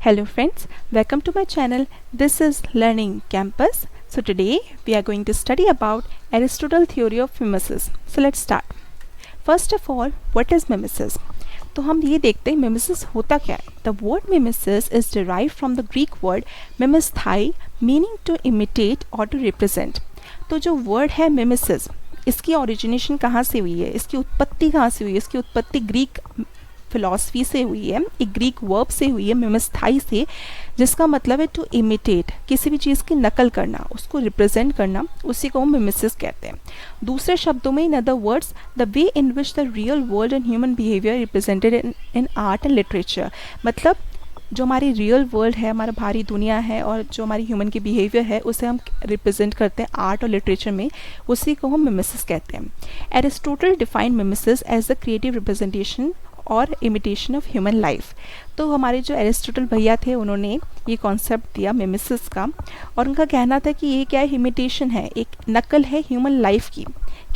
Hello friends, welcome to my channel. This is Learning Campus. So today we are going to study about Aristotle theory of mimesis. So let's start. First of all, what is mimesis? तो हम ये देखते हैं mimesis होता क्या है. The word mimesis is derived from the Greek word mimesthai meaning to imitate or to represent. तो जो word है mimesis, इसकी ओरिजिनेशन कहाँ से हुई है, इसकी उत्पत्ति कहाँ से हुई है? इसकी उत्पत्ति ग्रीक फिलॉसफी से हुई है, एक ग्रीक वर्ब से हुई है, मिमेस्थाई से, जिसका मतलब है टू इमिटेट, किसी भी चीज़ की नकल करना, उसको रिप्रेजेंट करना, उसी को हम मिमेसिस कहते हैं. दूसरे शब्दों में, in other words, the way in which the real world and human behaviour represented in art and literature. मतलब जो हमारी रियल वर्ल्ड है, हमारा भारी दुनिया है, और जो हमारी ह्यूमन की बिहेवियर है, उसे हम रिप्रेजेंट करते हैं आर्ट और लिटरेचर में, उसी को हम मिमेसिस कहते हैं. Aristotle define mimesis as the creative representation और इमिटेशन ऑफ ह्यूमन लाइफ. तो हमारे जो एरिस्टोटल भैया थे, उन्होंने ये कॉन्सेप्ट दिया मिमेसिस का, और उनका कहना था कि ये क्या है, इमिटेशन है, एक नकल है ह्यूमन लाइफ की.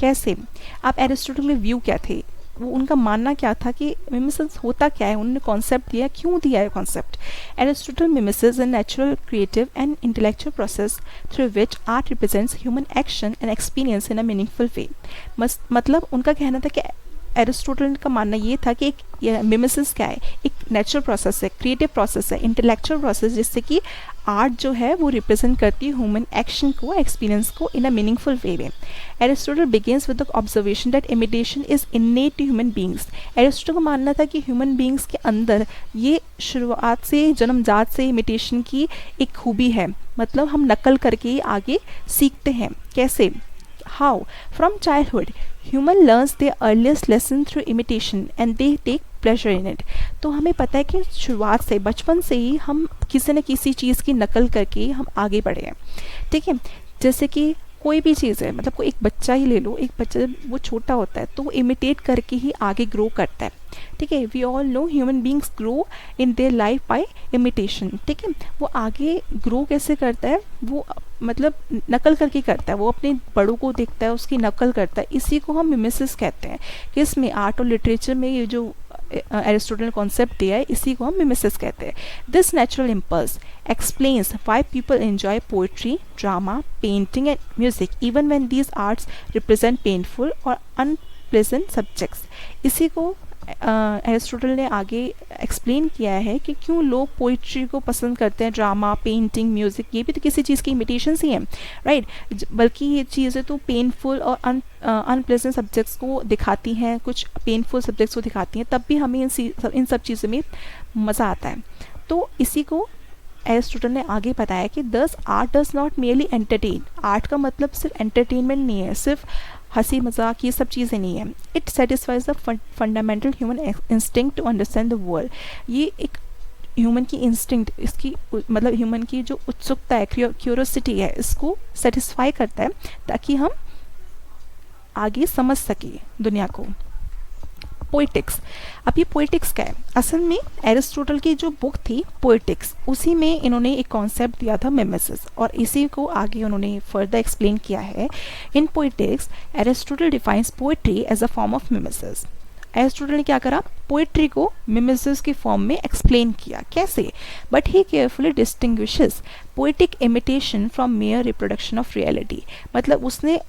कैसे? आप एरिस्टोटल के व्यू क्या थे, वो उनका मानना क्या था कि मिमेसिस होता क्या है, उन्होंने कॉन्सेप्ट दिया, क्यों दिया है concept. Aristotle mimesis a natural creative and intellectual process through which art represents human action and experience in a meaningful way. मतलब उनका कहना था कि एरिस्टोटल का मानना ये था कि एक मिमेसिस क्या है, एक नेचुरल प्रोसेस है, क्रिएटिव प्रोसेस है, इंटेलेक्चुअल प्रोसेस, जिससे कि आर्ट जो है वो रिप्रेजेंट करती है ह्यूमन एक्शन को, एक्सपीरियंस को इन अ मीनिंगफुल वे में. Aristotle begins with the observation that imitation is innate to human beings. Aristotle का मानना था कि ह्यूमन बींग्स के अंदर ये शुरुआत से, जन्मजात से इमिटेशन की एक खूबी है. मतलब हम नकल करके ही आगे सीखते हैं. कैसे? How? From childhood, human learns their earliest lesson through imitation and they take pleasure in it. तो हमें पता है कि शुरुआत से, बचपन से ही हम किसी न किसी चीज़ की नकल करके हम आगे बढ़े हैं. ठीक है, जैसे कि कोई भी चीज़ है, मतलब कोई एक बच्चा ही ले लो, एक बच्चा जब वो छोटा होता है तो वो इमिटेट करके ही आगे ग्रो करता है. ठीक है, we all know human beings grow in their life by imitation. ठीक है, वो आगे ग्रो कैसे करता है, वो मतलब नकल करके करता है, वो अपने बड़ों को देखता है, उसकी नकल करता है. इसी को हम मिमेसिस कहते हैं. किसमें? आर्ट और लिटरेचर में. ये जो एरिस्टोटल ने कॉन्सेप्ट दिया है, इसी को हम मिमेसिस कहते हैं. This natural impulse explains why people enjoy poetry, drama, painting and music even when these arts represent painful or unpleasant subjects. इसी को एरिस्टोटल ने आगे एक्सप्लेन किया है कि क्यों लोग पोइट्री को पसंद करते हैं, ड्रामा, पेंटिंग, म्यूज़िक, ये भी तो किसी चीज़ की इमिटेशन ही है, राइट. बल्कि ये चीज़ें तो पेनफुल और अनप्लेजेंट सब्जेक्ट्स को दिखाती हैं, कुछ पेनफुल सब्जेक्ट्स को दिखाती हैं, तब भी हमें इन सब चीज़ों में मज़ा आता है. तो इसी को एरिस्टोटल ने आगे बताया कि दस art does not merely entertain. Art का मतलब सिर्फ एंटरटेनमेंट नहीं है, सिर्फ हंसी मजाक, ये सब चीज़ें नहीं है. It satisfies the fundamental human instinct to understand the world. ये एक ह्यूमन की इंस्टिंक्ट, इसकी मतलब ह्यूमन की जो उत्सुकता है, क्यूरोसिटी है, इसको सेटिस्फाई करता है ताकि हम आगे समझ सके दुनिया को. पोइटिक्स. अब ये पोइटिक्स क्या है? असल में एरिस्टोटल की जो बुक थी पोइटिक्स, उसी में इन्होंने एक कॉन्सेप्ट दिया था मिमेसिस, और इसी को आगे उन्होंने फर्दर एक्सप्लेन किया है. In poetics Aristotle defines poetry as a form of mimesis. Aristotle ने क्या करा? पोइट्री को मिमेसिस की फॉर्म में एक्सप्लेन किया. कैसे? But he carefully distinguishes poetic imitation from mayor reproduction of reality. मतलब उसने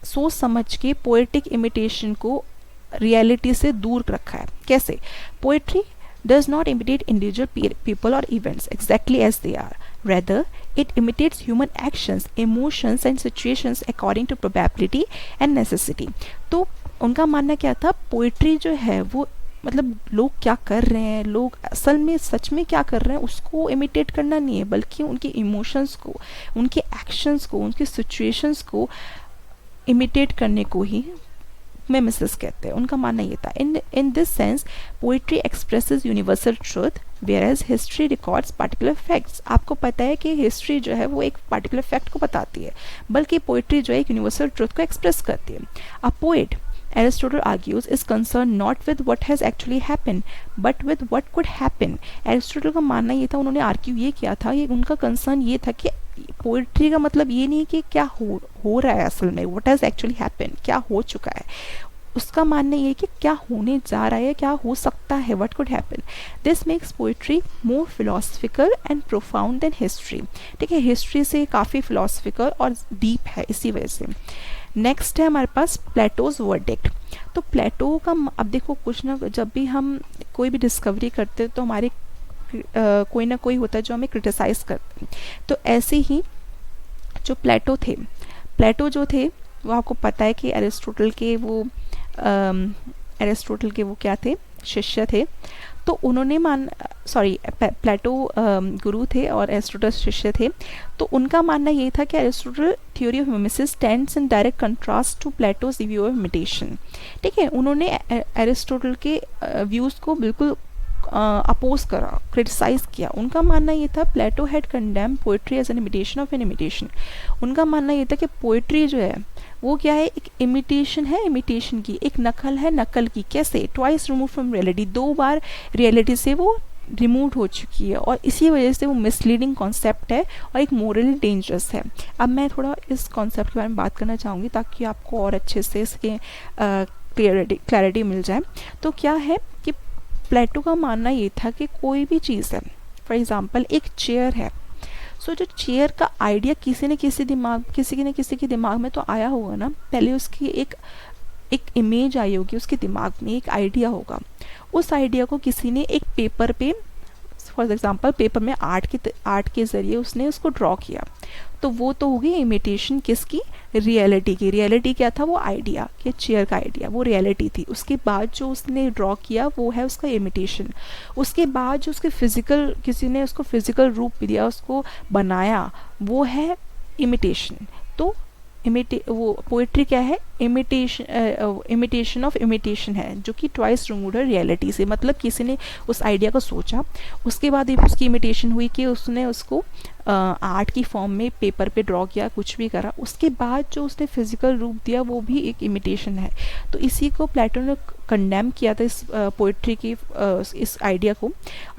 सोच समझ के पोइटिक इमिटेशन को रियलिटी से दूर रखा है. कैसे? Poetry does not imitate individual people or events exactly as they are. Rather, it imitates human actions, emotions and situations according to probability and necessity. तो उनका मानना क्या था? पोएट्री जो है वो मतलब लोग क्या कर रहे हैं, लोग असल में सच में क्या कर रहे हैं, उसको इमिटेट करना नहीं है, बल्कि उनके इमोशंस को, उनके एक्शंस को, उनके सिचुएशंस को इमिटेट करने को ही मिमेसिस कहते हैं. उनका मानना ये था. In this sense poetry expresses universal truth whereas history records particular facts. आपको पता है कि हिस्ट्री जो है वो एक पार्टिकुलर फैक्ट को बताती है, बल्कि पोइट्री जो है एक यूनिवर्सल ट्रूथ को एक्सप्रेस करती है. A poet, Aristotle argues, is concerned not with what has actually happened, but with what could happen. Aristotle का मानना ये था, उन्होंने आर्ग्यू ये किया था, ये उनका कंसर्न ये था कि पोइट्री का मतलब ये नहीं कि क्या हो रहा है असल में, what has actually happened, क्या हो चुका है, उसका मानना ये है कि क्या होने जा रहा है, क्या हो सकता है, what could happen. This makes poetry more philosophical and profound than history. ठीक है, हिस्ट्री से काफ़ी फिलोसफिकल और डीप है इसी वजह से। नेक्स्ट है हमारे पास प्लेटोज वर्डिक्ट। तो प्लेटो का अब देखो, कुछ ना जब भी हम कोई भी डिस्कवरी करते हैं तो हमारे कोई ना कोई होता है जो हमें क्रिटिसाइज़ करते हैं। तो ऐसे ही जो प्लेटो जो थे वो आपको पता है कि एरिस्टोटल के वो क्या थे, शिष्य थे। तो उन्होंने प्लेटो गुरु थे और एरिस्टोटल शिष्य थे। तो उनका मानना ये था कि Aristotle theory of mimesis stands in direct contrast to Plato's view of imitation. ठीक है, उन्होंने एरिस्टोटल के व्यूज़ को बिल्कुल अपोज करा, क्रिटिसाइज किया। उनका मानना ये था Plato had condemn poetry as an imitation of an imitation. उनका मानना ये था कि पोइट्री जो है वो क्या है, एक इमिटेशन है, इमिटेशन की एक नकल है, नकल की। कैसे? Twice remove from reality, 2 bar reality से वो रिमूव हो चुकी है और इसी वजह से वो मिसलीडिंग कॉन्सेप्ट है और एक मोरली डेंजरस है। अब मैं थोड़ा इस कॉन्सेप्ट के बारे में बात करना चाहूँगी ताकि आपको और अच्छे से इसके क्लैरिटी मिल जाए। तो क्या है कि प्लेटो का मानना ये था कि कोई भी चीज़ है, फॉर एग्जांपल एक चेयर है, सो जो चेयर का आइडिया किसी न किसी के दिमाग में तो आया होगा ना। पहले उसकी एक इमेज आई होगी, उसके दिमाग में एक आइडिया होगा। उस आइडिया को किसी ने एक पेपर पे, फॉर एग्जांपल पेपर में आर्ट के ज़रिए उसने उसको ड्रॉ किया। तो वो तो होगी इमिटेशन किसकी, रियलिटी की। रियलिटी क्या था, वो आइडिया कि चेयर का आइडिया, वो रियलिटी थी। उसके बाद जो उसने ड्रॉ किया वो है उसका इमिटेशन। उसके बाद जो उसके फिजिकल, किसी ने उसको फिजिकल रूप दिया, उसको बनाया, वो है इमिटेशन। तो वो पोइट्री क्या है, इमिटेशन ऑफ इमिटेशन है, जो कि ट्वाइस रिमूव्ड है रियलिटी से। मतलब किसी ने उस आइडिया को सोचा, उसके बाद उसकी इमिटेशन हुई कि उसने उसको आर्ट की फॉर्म में पेपर पे ड्रॉ किया, कुछ भी करा, उसके बाद जो उसने फिजिकल रूप दिया वो भी एक इमिटेशन है। तो इसी को प्लेटो ने कंडेम किया था, इस पोइट्री की इस आइडिया को।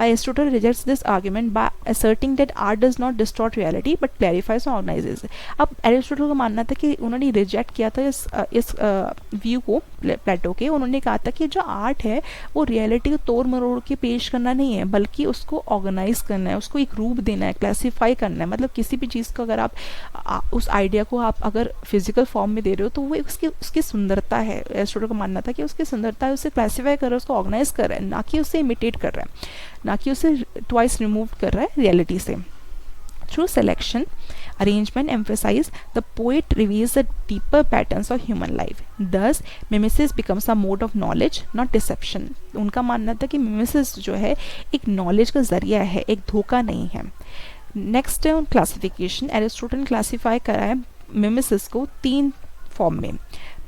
Aristotle rejects this argument by asserting that art does not distort reality but clarifies और ऑर्गेनाइजेस। अब एरिस्टोटल का मानना था कि उन्होंने रिजेक्ट किया था इस व्यू को प्लेटो के। उन्होंने कहा था कि जो आर्ट है वो रियलिटी को तोड़ मरोड़ के पेश करना नहीं है, बल्कि उसको ऑर्गेनाइज करना है, उसको एक रूप देना है, क्लासीफाई करना है। मतलब किसी भी चीज़ को अगर आप उस आइडिया को आप अगर फिजिकल फॉर्म में दे रहे हो तो वो उसकी सुंदरता है। एरिस्टोटल का मानना था कि उसकी सुंदरता है, उसे क्लासीफाई कर रहा है, उसको ऑर्गेनाइज कर रहा है, ना कि उसे इमिटेट कर रहा है, ना कि उसे ट्वाइस रिमूव कर रहा है रियलिटी से। Through selection, arrangement emphasize, the poet reveals the deeper patterns of human life. Thus, mimesis becomes a mode of knowledge, not deception. उनका मानना था कि mimesis जो है एक knowledge का जरिया है, एक धोखा नहीं है। नेक्स्ट है क्लासिफिकेशन। एरिस्टोटल ने क्लासीफाई करा है मिमेसिस को 3 फॉर्म में।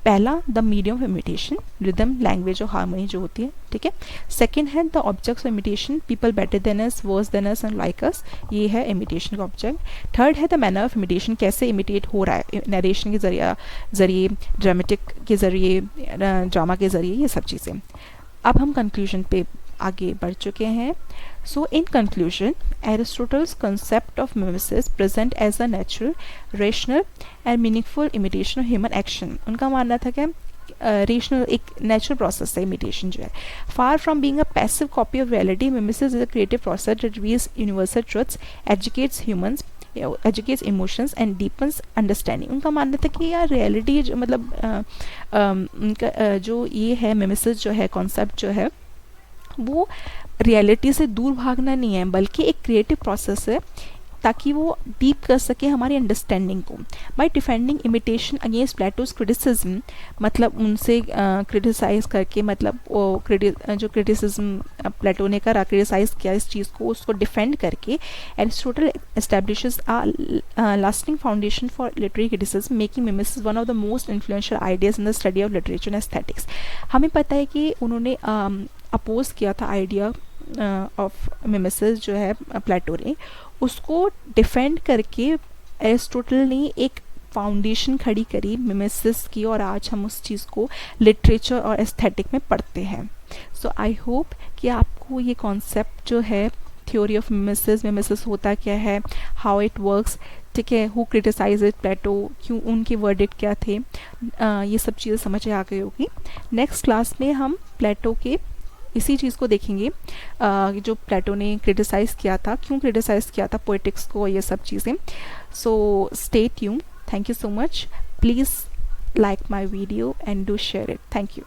पहला, the medium of imitation, rhythm, language और हार्मनी जो होती है। ठीक है। सेकंड है the objects of imitation, people better than us, worse than us and like us, ये है इमिटेशन का ऑब्जेक्ट। थर्ड है द मैनर ऑफ इमिटेशन, कैसे इमिटेट हो रहा है, नरेशन के जरिए, ड्रामेटिक के जरिए, ड्रामा के जरिए, ये सब चीज़ें। अब हम कंक्लूजन पे आगे बढ़ चुके हैं। So in conclusion, Aristotle's concept of mimesis present as a natural, rational and meaningful imitation of human action. उनका मानना था कि रेशनल एक नेचुरल प्रोसेस है इमिटेशन जो है। Far from being a passive copy of reality, mimesis is a creative process that reveals universal truths, educates humans, educates emotions and deepens understanding. उनका मानना था कि यार रियलिटी मतलब उनका जो ये है मिमेसिस जो है कॉन्सेप्ट जो है वो रियलिटी से दूर भागना नहीं है, बल्कि एक क्रिएटिव प्रोसेस है ताकि वो डीप कर सके हमारी अंडरस्टैंडिंग को। By defending imitation against Plato's criticism, मतलब उनसे क्रिटिसाइज करके, मतलब जो क्रिटिसिज्म प्लेटो ने करा, क्रिटिसाइज किया इस चीज़ को, उसको डिफेंड करके Aristotle establishes a lasting foundation for literary criticism, making mimesis one of the most influential ideas in the study of literature and aesthetics. हमें पता है कि उन्होंने अपोज किया था आइडिया ऑफ मिमेसिस जो है प्लेटो ने, उसको डिफेंड करके एरिस्टोटल ने एक फाउंडेशन खड़ी करी मिमेसिस की, और आज हम उस चीज़ को लिटरेचर और एस्थेटिक में पढ़ते हैं। सो आई होप कि आपको ये कॉन्सेप्ट जो है थ्योरी ऑफ मिमेसिस होता क्या है, हाउ इट वर्क्स, ठीक है, हु क्रिटिसाइज प्लेटो, क्यों, उनके वर्डिक्ट क्या थे, ये सब चीज़ें समझ आ गई होगी। नेक्स्ट क्लास में हम प्लेटो के इसी चीज़ को देखेंगे, जो प्लेटो ने क्रिटिसाइज़ किया था, क्यों क्रिटिसाइज़ किया था पोएटिक्स को, ये सब चीज़ें। So stay tuned, thank you so much, please like my video and do share it. Thank you.